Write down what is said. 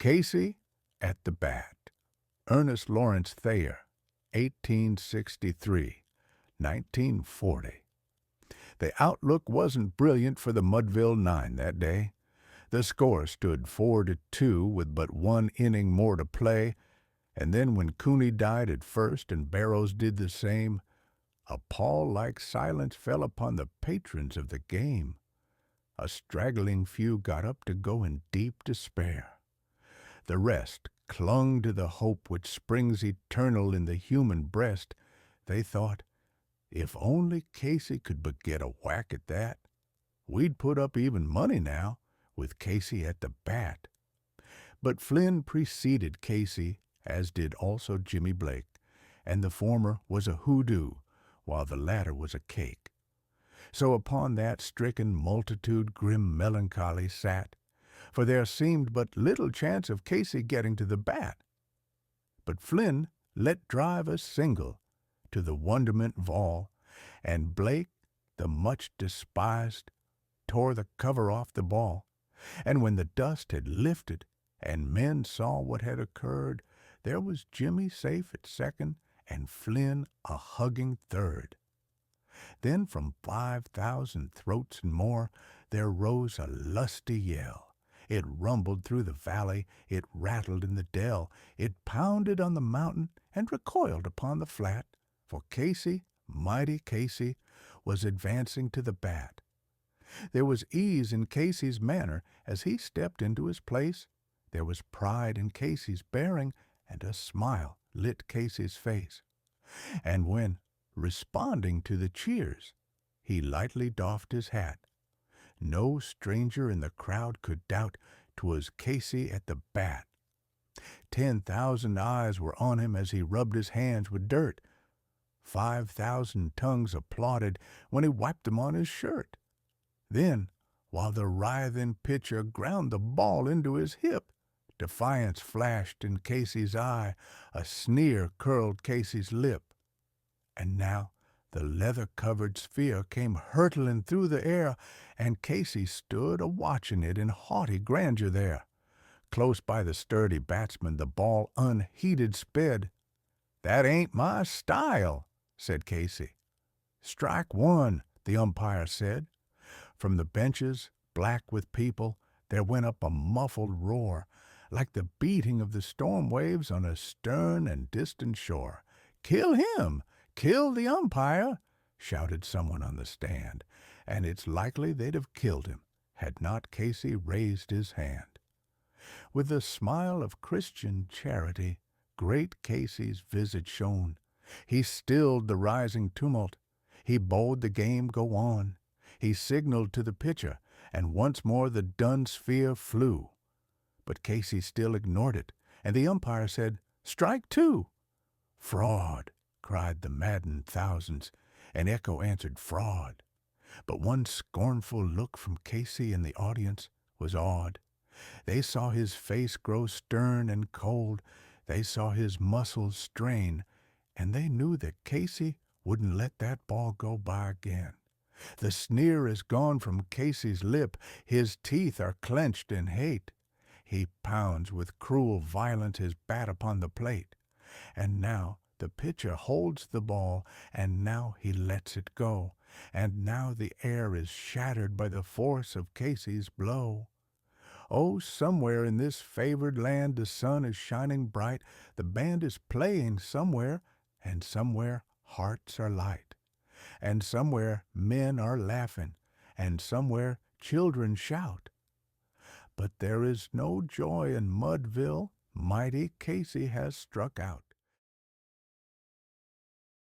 Casey at the bat. Ernest Lawrence Thayer, 1863, 1940. The outlook wasn't brilliant for the Mudville Nine that day. The score stood 4-2 with but one inning more to play, and then when Cooney died at first and Barrows did the same, a pall-like silence fell upon the patrons of the game. A straggling few got up to go in deep despair. The rest clung to the hope which springs eternal in the human breast. They thought, if only Casey could but get a whack at that, we'd put up even money now, with Casey at the bat. But Flynn preceded Casey, as did also Jimmy Blake, and the former was a hoodoo, while the latter was a cake. So upon that stricken multitude grim melancholy sat, for there seemed but little chance of Casey getting to the bat. But Flynn let drive a single, to the wonderment of all, and Blake, the much despised, tore the cover off the ball. And when the dust had lifted, and men saw what had occurred, there was Jimmy safe at second, and Flynn a hugging third. Then from 5,000 throats and more, there rose a lusty yell. It rumbled through the valley, it rattled in the dell, it pounded on the mountain and recoiled upon the flat, for Casey, mighty Casey, was advancing to the bat. There was ease in Casey's manner as he stepped into his place. There was pride in Casey's bearing, and a smile lit Casey's face. And when, responding to the cheers, he lightly doffed his hat, no stranger in the crowd could doubt 'twas Casey at the bat. 10,000 eyes were on him as he rubbed his hands with dirt. 5,000 tongues applauded when he wiped them on his shirt. Then, while the writhing pitcher ground the ball into his hip, defiance flashed in Casey's eye, a sneer curled Casey's lip. And now the leather-covered sphere came hurtling through the air, and Casey stood a-watching it in haughty grandeur there. Close by the sturdy batsman the ball unheeded sped. "That ain't my style," said Casey. "Strike one," the umpire said. From the benches, black with people, there went up a muffled roar, like the beating of the storm waves on a stern and distant shore. "Kill him! Kill the umpire!" shouted someone on the stand, and it's likely they'd have killed him had not Casey raised his hand. With the smile of Christian charity, great Casey's visage shone. He stilled the rising tumult. He bade the game go on. He signaled to the pitcher, and once more the dun sphere flew. But Casey still ignored it, and the umpire said, "Strike two." "Fraud!" cried the maddened thousands, and echo answered, "Fraud." But one scornful look from Casey in the audience was awed. They saw his face grow stern and cold. They saw his muscles strain, and they knew that Casey wouldn't let that ball go by again. The sneer is gone from Casey's lip. His teeth are clenched in hate. He pounds with cruel violence his bat upon the plate. And now the pitcher holds the ball, and now he lets it go, and now the air is shattered by the force of Casey's blow. Oh, somewhere in this favored land the sun is shining bright, the band is playing somewhere, and somewhere hearts are light, and somewhere men are laughing, and somewhere children shout. But there is no joy in Mudville, mighty Casey has struck out.